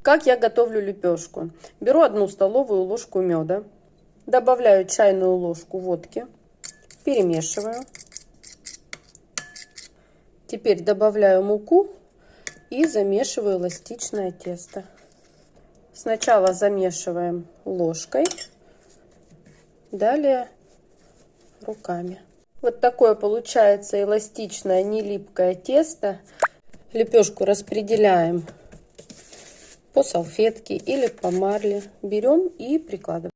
Как я готовлю лепешку? Беру 1 столовую ложку меда, добавляю чайную ложку водки, перемешиваю. Теперь добавляю муку и замешиваю эластичное тесто. Сначала замешиваем ложкой, далее руками. Вот такое получается эластичное, не липкое тесто. Лепешку распределяем по салфетке или по марле. Берем и прикладываем.